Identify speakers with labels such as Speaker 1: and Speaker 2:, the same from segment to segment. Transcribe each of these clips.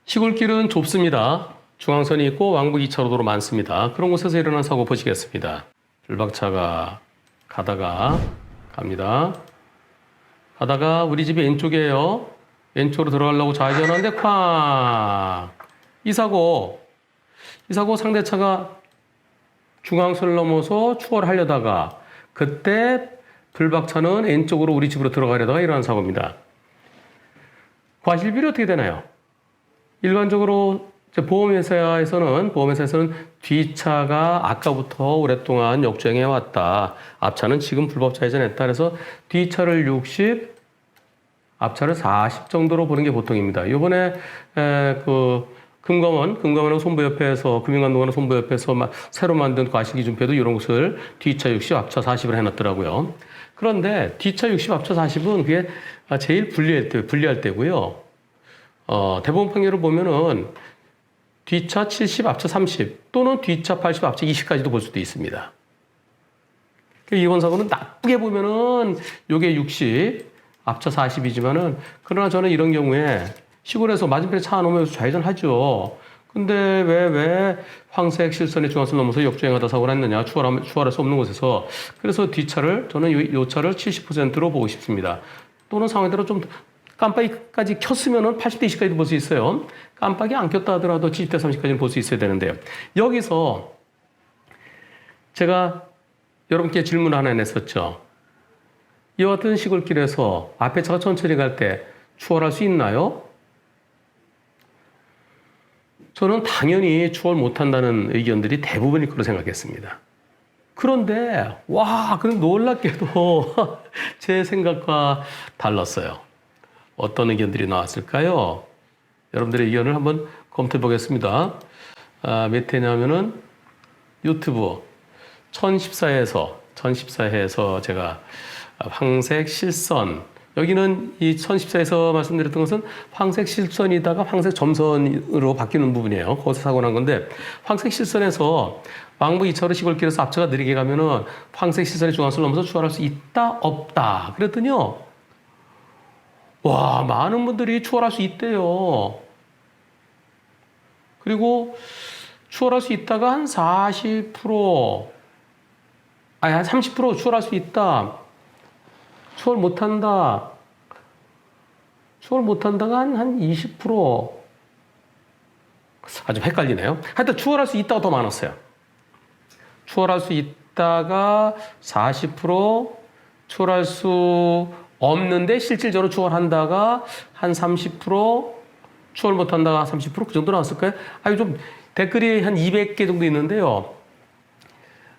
Speaker 1: 시골길은 좁습니다. 중앙선이 있고 왕복 2차로 도로 많습니다. 그런 곳에서 일어난 사고 보시겠습니다. 불박차가 갑니다. 가다가 우리 집이 왼쪽이에요. 왼쪽으로 들어가려고 좌회전하는데 쾅! 이 사고 상대차가 중앙선을 넘어서 추월을 하려다가 그때 불박차는 왼쪽으로 우리 집으로 들어가려다가 일어난 사고입니다. 과실비율이 어떻게 되나요? 일반적으로 보험회사에서는 뒷차가 아까부터 오랫동안 역주행해 왔다. 앞차는 지금 불법 좌회전했다. 그래서 뒷차를 60, 앞차를 40 정도로 보는 게 보통입니다. 이번에 금감원하고 손보협회에서 금융감독원하고 손보협회에서 새로 만든 과실기준표도 이런 것을 뒷차 60, 앞차 40을 해놨더라고요. 그런데 뒷차 60, 앞차 40은 그게 제일 불리할 때고요. 대법원 판결을 보면은 뒷차 70, 앞차 30 또는 뒷차 80, 앞차 20까지도 볼 수도 있습니다. 이번 사고는 나쁘게 보면은 요게 60, 앞차 40이지만은 그러나 저는 이런 경우에 시골에서 맞은편에 차 안 오면서 좌회전하죠. 근데 왜 황색 실선의 중앙선 넘어서 역주행하다 사고를 했느냐, 추월할 수 없는 곳에서. 그래서 뒷차를 저는 요 차를 70%로 보고 싶습니다. 또는 상황대로 좀 깜빡이까지 켰으면은 80대 20까지도 볼 수 있어요. 깜빡이 안 켰다 하더라도 70대 30까지는 볼 수 있어야 되는데요. 여기서 제가 여러분께 질문을 하나 냈었죠. 이와 같은 시골길에서 앞에 차가 천천히 갈 때 추월할 수 있나요? 저는 당연히 추월 못한다는 의견들이 대부분일 거로 생각했습니다. 그런데 그럼 놀랍게도 제 생각과 달랐어요. 어떤 의견들이 나왔을까요? 여러분들의 의견을 한번 검토해 보겠습니다. 몇 회냐면은 유튜브 1014회에서 제가 황색 실선, 여기는 이 1014에서 말씀드렸던 것은 황색 실선이다가 황색 점선으로 바뀌는 부분이에요. 거기서 사고 난 건데, 황색 실선에서 왕복 2차로 시골길에서 앞차가 느리게 가면은 황색 실선의 중앙선을 넘어서 추월할 수 있다, 없다. 그랬더니요. 많은 분들이 추월할 수 있대요. 그리고 추월할 수 있다가 한 40%, 한 30% 추월할 수 있다. 추월 못한다가 한 20%. 좀 헷갈리네요. 하여튼 추월할 수 있다가 더 많았어요. 추월할 수 있다가 40%, 추월할 수 없는데 실질적으로 추월한다가 한 30%, 추월 못한다가 30%, 그 정도 나왔을까요? 좀 댓글이 한 200개 정도 있는데요.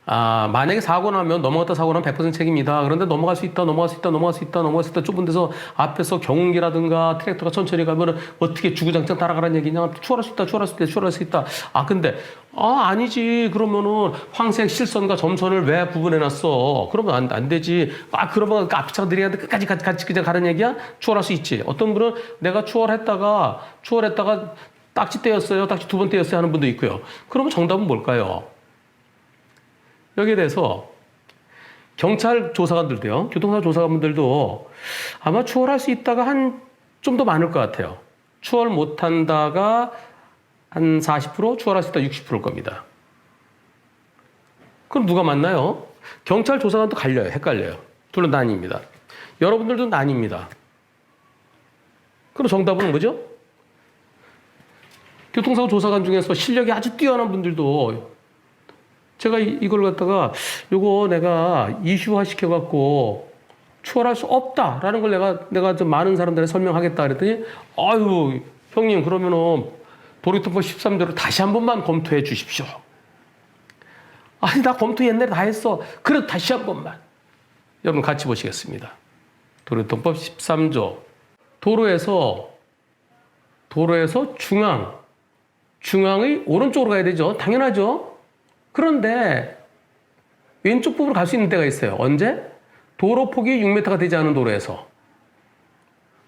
Speaker 1: 만약에 사고 나면 넘어갔다 사고 나면 100% 책임이다. 그런데 넘어갈 수 있다 좁은 데서 앞에서 경운기라든가 트랙터가 천천히 가면 어떻게 주구장창 따라가라는 얘기냐. 추월할 수 있다. 근데 아니지. 그러면은 황색 실선과 점선을 왜 구분해놨어? 그러면 안 되지. 그러면 앞차가 느리게 끝까지 같이 그냥 가는 얘기야? 추월할 수 있지. 어떤 분은 내가 추월했다가 딱지 떼었어요. 딱지 2번 떼었어요 하는 분도 있고요. 그러면 정답은 뭘까요? 여기에 대해서 경찰 조사관들도요, 교통사 조사관분들도 아마 추월할 수 있다가 좀 더 많을 것 같아요. 추월 못한다가 한 40%, 추월할 수 있다 60%일 겁니다. 그럼 누가 맞나요? 경찰 조사관도 헷갈려요. 둘은 난입니다. 여러분들도 난입니다. 그럼 정답은 뭐죠? 교통사고 조사관 중에서 실력이 아주 뛰어난 분들도 제가 이걸 갖다가 요거 내가 이슈화 시켜갖고 추월할 수 없다라는 걸 내가 좀 많은 사람들한테 설명하겠다 그랬더니 형님 그러면은 도로교통법 13조를 다시 한 번만 검토해 주십시오. 나 검토 옛날에 다 했어. 그래 다시 한 번만. 여러분 같이 보시겠습니다. 도로교통법 13조. 도로에서 중앙의 오른쪽으로 가야 되죠. 당연하죠. 그런데 왼쪽 부분으로 갈 수 있는 데가 있어요. 언제? 도로 폭이 6m가 되지 않은 도로에서.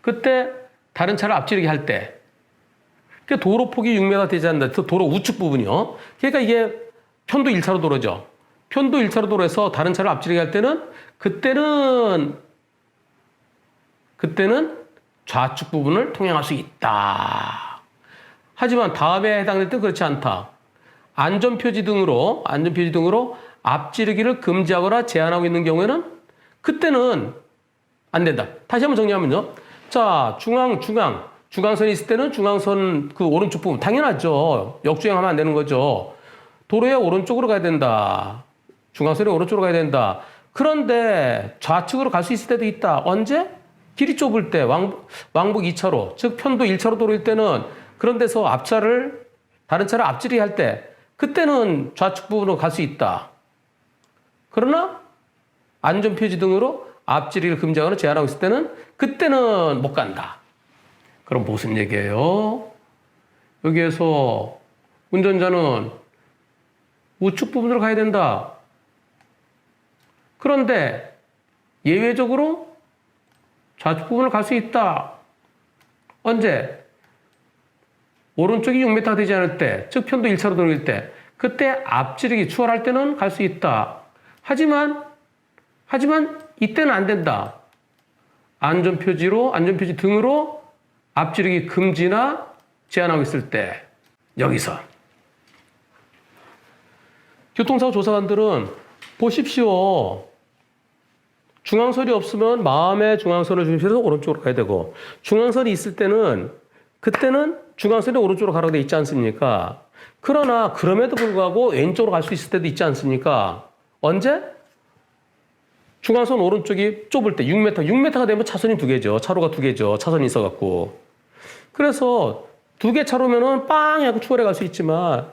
Speaker 1: 그때 다른 차를 앞지르게 할 때. 그러니까 도로 폭이 6m 되지 않는다. 도로 우측 부분이요. 그러니까 이게 편도 1차로 도로죠. 편도 1차로 도로에서 다른 차를 앞지르게 할 때는 그때는 좌측 부분을 통행할 수 있다. 하지만 다음에 해당될 때 그렇지 않다. 안전표지 등으로 앞지르기를 금지하거나 제한하고 있는 경우에는 그때는 안 된다. 다시 한번 정리하면요. 자, 중앙선이 있을 때는 중앙선 그 오른쪽 부분 당연하죠. 역주행하면 안 되는 거죠. 도로의 오른쪽으로 가야 된다. 중앙선이 오른쪽으로 가야 된다. 그런데 좌측으로 갈 수 있을 때도 있다. 언제? 길이 좁을 때 왕복 2차로 즉 편도 1차로 도로일 때는 그런 데서 다른 차를 앞지르기 할 때 그때는 좌측 부분으로 갈 수 있다. 그러나 안전표지 등으로 앞지르기를 금지하거나 제한하고 있을 때는 그때는 못 간다. 그럼 무슨 얘기예요? 여기에서 운전자는 우측 부분으로 가야 된다. 그런데 예외적으로 좌측 부분을 갈 수 있다. 언제? 오른쪽이 6m 되지 않을 때, 즉 편도 1차로 돌릴 때, 그때 앞지르기 추월할 때는 갈 수 있다. 하지만 이때는 안 된다. 안전표지 등으로 앞지르기 금지나 제한하고 있을 때 여기서 교통사고 조사관들은 보십시오. 중앙선이 없으면 마음의 중앙선을 중심으로 해서 오른쪽으로 가야 되고 중앙선이 있을 때는 그때는 중앙선이 오른쪽으로 가라고 돼 있지 않습니까? 그러나 그럼에도 불구하고 왼쪽으로 갈 수 있을 때도 있지 않습니까? 언제? 중앙선 오른쪽이 좁을 때 6m가 되면 차선이 2개죠. 차로가 2개죠. 차선이 있어갖고. 그래서 2개 차로면은 빵 하고 추월해 갈 수 있지만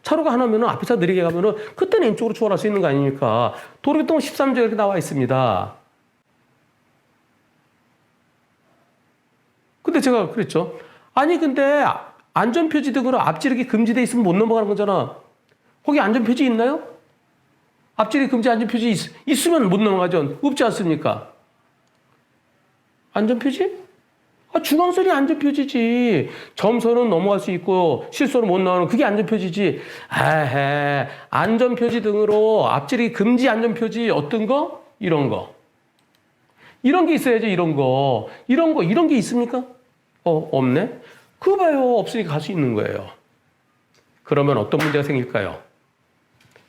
Speaker 1: 차로가 하나면은 앞에 차 느리게 가면은 그때는 왼쪽으로 추월할 수 있는 거 아닙니까? 도로교통 13조에 이렇게 나와 있습니다. 근데 제가 그랬죠. 아니 근데 안전표지 등으로 앞지르기 금지돼 있으면 못 넘어가는 거잖아. 거기 안전표지 있나요? 앞지르기 금지 안전표지 있으면 못 넘어가죠. 없지 않습니까? 안전표지? 중앙선이 안전표지지. 점선은 넘어갈 수 있고 실선은 못 나오는 그게 안전표지지. 안전표지 등으로 앞지르기 금지 안전표지 어떤 거? 이런 거. 이런 게 있어야죠. 이런 게 있습니까? 없네? 그거 봐요. 없으니까 갈 수 있는 거예요. 그러면 어떤 문제가 생길까요?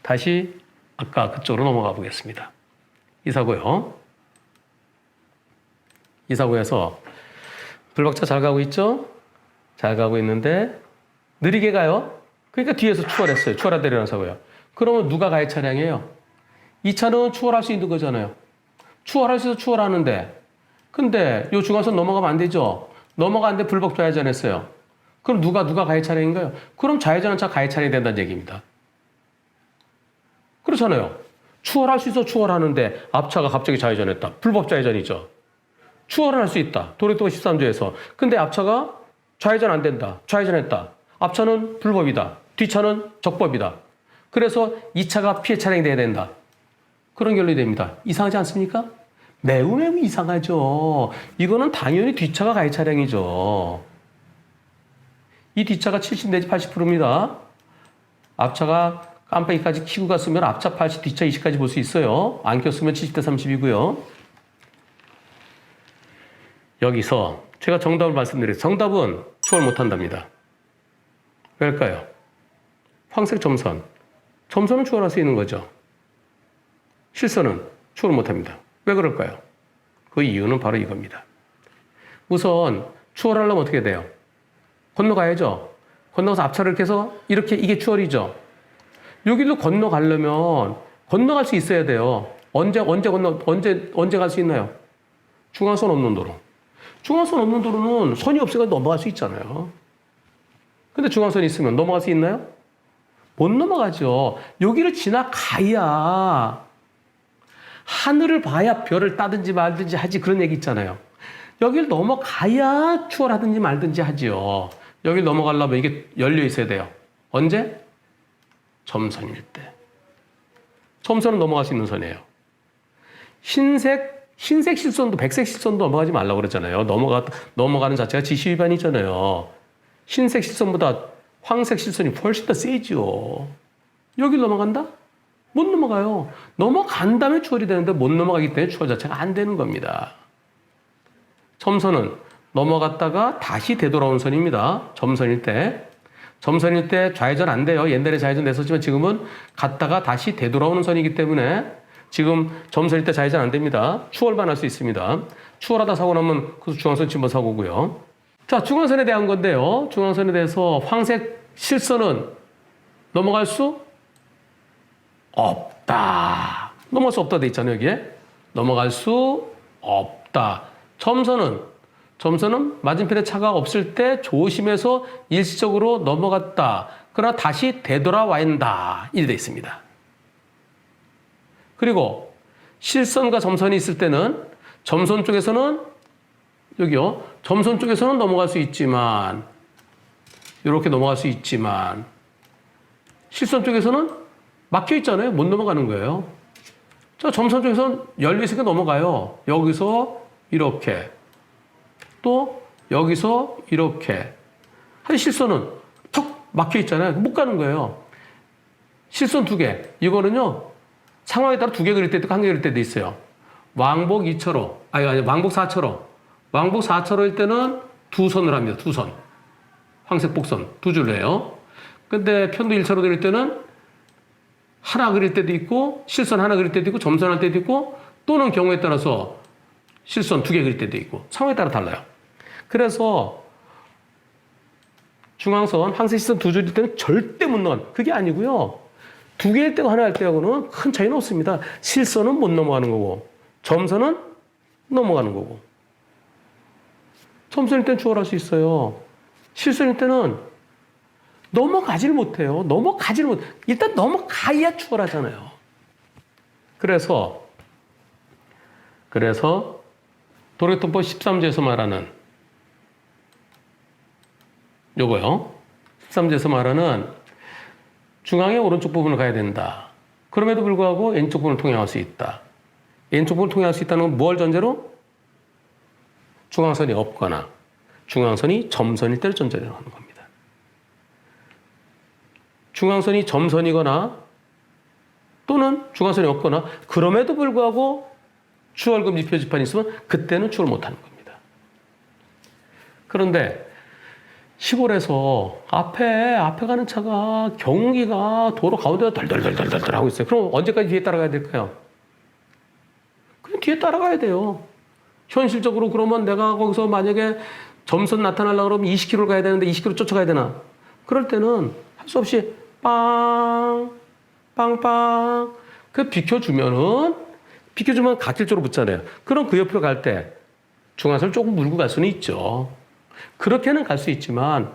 Speaker 1: 다시 아까 그쪽으로 넘어가 보겠습니다. 이 사고요. 이 사고에서 불박차 잘 가고 있죠? 잘 가고 있는데 느리게 가요. 그러니까 뒤에서 추월했어요. 추월하다 일어난 사고요. 그러면 누가 가해 차량이에요? 이 차는 추월할 수 있는 거잖아요. 추월할 수 있어서 추월하는데 근데 이 중앙선 넘어가면 안 되죠? 넘어가는데 불법 좌회전했어요. 그럼 누가 가해 차량인가요? 그럼 좌회전한 차 가해 차량이 된다는 얘기입니다. 그렇잖아요. 추월할 수 있어 추월하는데 앞차가 갑자기 좌회전했다. 불법 좌회전이죠. 추월을 할 수 있다. 도로교통 13조에서. 근데 앞차가 좌회전 안 된다. 좌회전했다. 앞차는 불법이다. 뒷차는 적법이다. 그래서 이 차가 피해 차량이 돼야 된다. 그런 결론이 됩니다. 이상하지 않습니까? 매우 이상하죠. 이거는 당연히 뒷차가 가해 차량이죠. 이 뒷차가 70 내지 80%입니다. 앞차가 깜빡이까지 켜고 갔으면 앞차 80, 뒷차 20까지 볼 수 있어요. 안 켰으면 70대 30이고요. 여기서 제가 정답을 말씀드려요. 정답은 추월 못한답니다. 왜일까요? 황색 점선. 점선은 추월할 수 있는 거죠. 실선은 추월 못합니다. 왜 그럴까요? 그 이유는 바로 이겁니다. 우선 추월하려면 어떻게 돼요? 건너가야죠. 건너가서 앞차를 이렇게 해서 이게 추월이죠. 여기도 건너가려면 건너갈 수 있어야 돼요. 언제 갈 수 있나요? 중앙선 없는 도로. 중앙선 없는 도로는 선이 없으니까 넘어갈 수 있잖아요. 근데 중앙선이 있으면 넘어갈 수 있나요? 못 넘어가죠. 여기를 지나가야 하늘을 봐야 별을 따든지 말든지 하지 그런 얘기 있잖아요. 여길 넘어가야 추월하든지 말든지 하지요. 여길 넘어가려면 이게 열려 있어야 돼요. 언제? 점선일 때. 점선은 넘어갈 수 있는 선이에요. 흰색 실선도 백색 실선도 넘어가지 말라고 그랬잖아요. 넘어가는 자체가 지시 위반이잖아요. 흰색 실선보다 황색 실선이 훨씬 더 세죠. 여길 넘어간다? 못 넘어가요. 넘어간 다음에 추월이 되는데 못 넘어가기 때문에 추월 자체가 안 되는 겁니다. 점선은 넘어갔다가 다시 되돌아온 선입니다. 점선일 때. 점선일 때 좌회전 안 돼요. 옛날에 좌회전 냈었지만 지금은 갔다가 다시 되돌아오는 선이기 때문에 지금 점선일 때 좌회전 안 됩니다. 추월만 할 수 있습니다. 추월하다 사고 나면 그 중앙선 침범 사고고요. 자, 중앙선에 대한 건데요. 중앙선에 대해서 황색 실선은 넘어갈 수 없다. 넘어갈 수 없다 돼 있잖아요, 여기에. 넘어갈 수 없다. 점선은 맞은편에 차가 없을 때 조심해서 일시적으로 넘어갔다. 그러나 다시 되돌아와야 한다. 이렇게 돼 있습니다. 그리고 실선과 점선이 있을 때는 점선 쪽에서는 여기요. 점선 쪽에서는 넘어갈 수 있지만 이렇게 넘어갈 수 있지만 실선 쪽에서는 막혀 있잖아요. 못 넘어가는 거예요. 자, 점선 쪽에서는 열려 있으니까 넘어가요. 여기서 이렇게 또 여기서 이렇게. 한 실선은 턱 막혀 있잖아요. 못 가는 거예요. 실선 2개. 이거는요. 상황에 따라 2개 그릴 때도 있고 1개 그릴 때도 있어요. 왕복 2차로, 아니 왕복 4차로. 왕복 4차로일 때는 2선을 합니다. 2선. 황색 복선 2줄로 해요. 근데 편도 1차로 그릴 때는 하나 그릴 때도 있고 실선 하나 그릴 때도 있고 점선할 때도 있고 또는 경우에 따라서 실선 2개 그릴 때도 있고 상황에 따라 달라요. 그래서 중앙선 황색 실선 2줄일 때는 절대 못 넘어가는 그게 아니고요. 2개일 때고 하나 할 때하고는 큰 차이는 없습니다. 실선은 못 넘어가는 거고 점선은 넘어가는 거고 점선일 때는 추월할 수 있어요. 실선일 때는 넘어가지를 못해요. 일단 넘어가야 추월하잖아요. 그래서 도로교통법 13조에서 말하는 요거요. 13조에서 말하는 중앙의 오른쪽 부분을 가야 된다. 그럼에도 불구하고 왼쪽 부분을 통행할 수 있다. 왼쪽 부분을 통행할 수 있다는 건 뭘 전제로? 중앙선이 없거나 중앙선이 점선일 때를 전제로 하는 겁니다. 중앙선이 점선이거나 또는 중앙선이 없거나 그럼에도 불구하고 추월금 지표지판이 있으면 그때는 추월 못하는 겁니다. 그런데 시골에서 앞에 가는 차가 경운기가 도로 가운데가 덜덜덜덜덜 하고 있어요. 그럼 언제까지 뒤에 따라가야 될까요? 그냥 뒤에 따라가야 돼요. 현실적으로 그러면 내가 거기서 만약에 점선 나타나려고 그러면 20km를 가야 되는데 20km 쫓아가야 되나? 그럴 때는 할 수 없이 빵빵 그 비켜주면 갓길쪽으로 붙잖아요. 그럼 그 옆으로 갈 때 중앙선을 조금 물고 갈 수는 있죠. 그렇게는 갈 수 있지만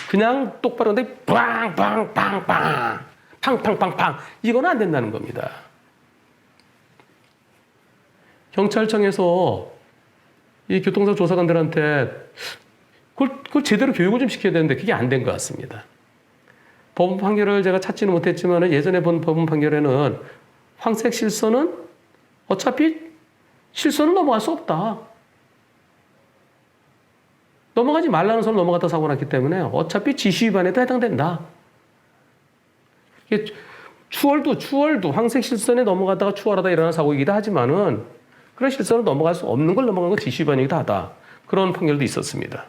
Speaker 1: 그냥 똑바로 근데 빵빵빵빵 팡팡팡팡 이거는 안 된다는 겁니다. 경찰청에서 이 교통사고 조사관들한테 그걸 제대로 교육을 좀 시켜야 되는데 그게 안 된 것 같습니다. 법원 판결을 제가 찾지는 못했지만 예전에 본 법원 판결에는 황색 실선은 어차피 실선은 넘어갈 수 없다. 넘어가지 말라는 선을 넘어갔다 사고 났기 때문에 어차피 지시 위반에도 해당된다. 이게 추월도 황색 실선에 넘어가다가 추월하다 일어나는 사고이기도 하지만은 그런 실선을 넘어갈 수 없는 걸 넘어간 건 지시 위반이기도 하다. 그런 판결도 있었습니다.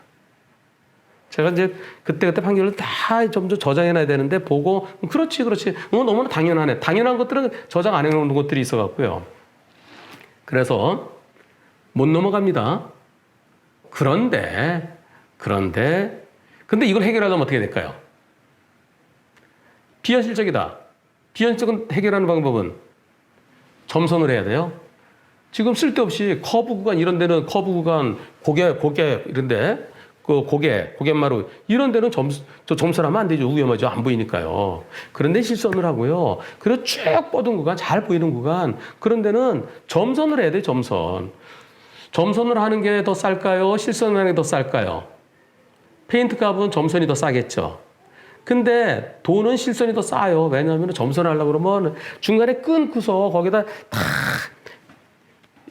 Speaker 1: 제가 이제 그때 판결을 다 좀 저장해놔야 되는데 보고 그렇지 너무나 당연하네. 당연한 것들은 저장 안 해놓는 것들이 있어갖고요. 그래서 못 넘어갑니다. 그런데 이걸 해결하려면 어떻게 될까요? 비현실적이다. 비현실적인 해결하는 방법은 점선을 해야 돼요. 지금 쓸데없이 커브 구간 이런 데는 커브 구간 고개 이런데 그 고갯마루 이런 데는 점선하면 안 되죠. 위험하죠. 안 보이니까요. 그런데 실선을 하고요. 그리고 쭉 뻗은 구간 잘 보이는 구간 그런 데는 점선을 해야 돼요. 점선을 하는 게 더 쌀까요? 실선을 하는 게 더 쌀까요? 페인트 값은 점선이 더 싸겠죠. 근데 돈은 실선이 더 싸요. 왜냐하면 점선을 하려고 그러면 중간에 끊고서 거기다 다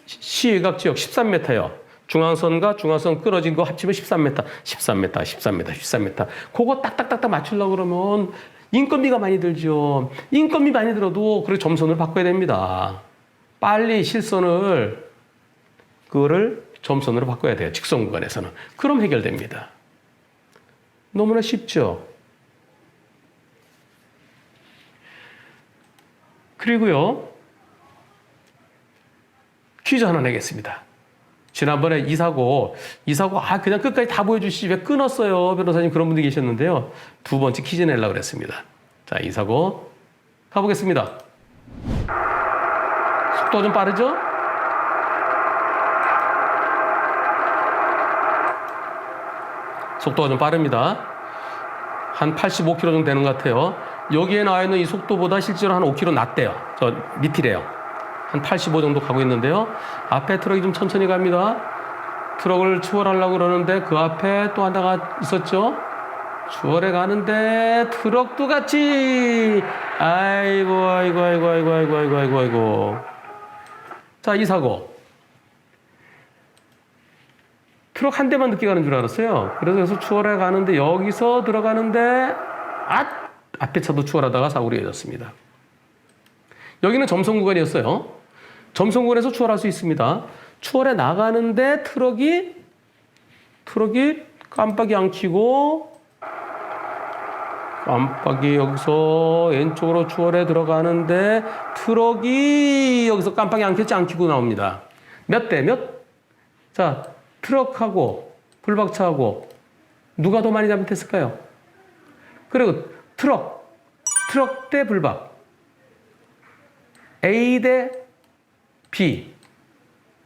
Speaker 1: 시외곽지역 13m요. 중앙선과 중앙선 끊어진 거 합치면 13m. 그거 딱딱딱딱 맞추려고 그러면 인건비가 많이 들죠. 인건비 많이 들어도 그래 점선을 바꿔야 됩니다. 빨리 그거를 점선으로 바꿔야 돼요. 직선 구간에서는. 그럼 해결됩니다. 너무나 쉽죠. 그리고요. 퀴즈 하나 내겠습니다. 지난번에 이 사고 그냥 끝까지 다 보여주시지 왜 끊었어요 변호사님 그런 분들이 계셨는데요. 두 번째 퀴즈 내려고 그랬습니다. 자, 이 사고 가보겠습니다. 속도가 좀 빠르죠? 속도가 좀 빠릅니다. 한 85km 정도 되는 것 같아요. 여기에 나와 있는 이 속도보다 실제로 한 5km 낮대요. 저 밑이래요. 한 85 정도 가고 있는데요. 앞에 트럭이 좀 천천히 갑니다. 트럭을 추월하려고 그러는데 그 앞에 또 하나가 있었죠. 추월해 가는데 트럭도 같이 아이고. 자, 이 사고. 트럭 한 대만 늦게 가는 줄 알았어요. 그래서 추월해 가는데 여기서 들어가는데 앞에 차도 추월하다가 사고로 이어졌습니다. 여기는 점선 구간이었어요. 점선 구간에서 추월할 수 있습니다. 추월해 나가는데 트럭이 깜빡이 안 켜고 깜빡이 여기서 왼쪽으로 추월해 들어가는데 트럭이 여기서 깜빡이 안 켰지 안 켜고 나옵니다. 몇 대 몇? 자, 트럭하고 불박차하고 누가 더 많이 잘못했을까요? 그리고 트럭 대 불박 A 대 B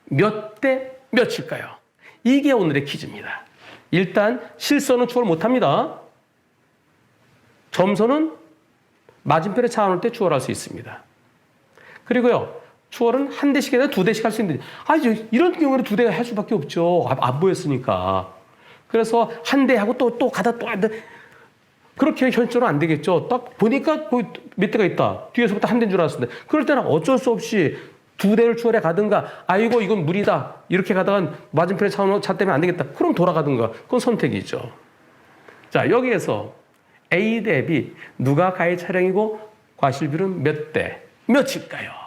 Speaker 1: 몇 대 몇일까요? 이게 오늘의 퀴즈입니다. 일단 실선은 추월 못합니다. 점선은 맞은편에 차 안 올 때 추월할 수 있습니다. 그리고요, 추월은 한 대씩 아니라 두 대씩 할 수 있는데 이런 경우는 두 대 할 수밖에 없죠. 안 보였으니까. 그래서 한 대 하고 또 가다 또 한 대. 그렇게 현실적으로 안 되겠죠. 딱 보니까 거기 몇 대가 있다. 뒤에서부터 한 대인 줄 알았는데 그럴 때는 어쩔 수 없이 두 대를 추월해 가든가 아이고 이건 무리다 이렇게 가다가 맞은편에 차 때문에 안 되겠다. 그럼 돌아가든가. 그건 선택이죠. 자, 여기에서 A 대 B 누가 가해 차량이고 과실비율은 몇 대 몇일까요?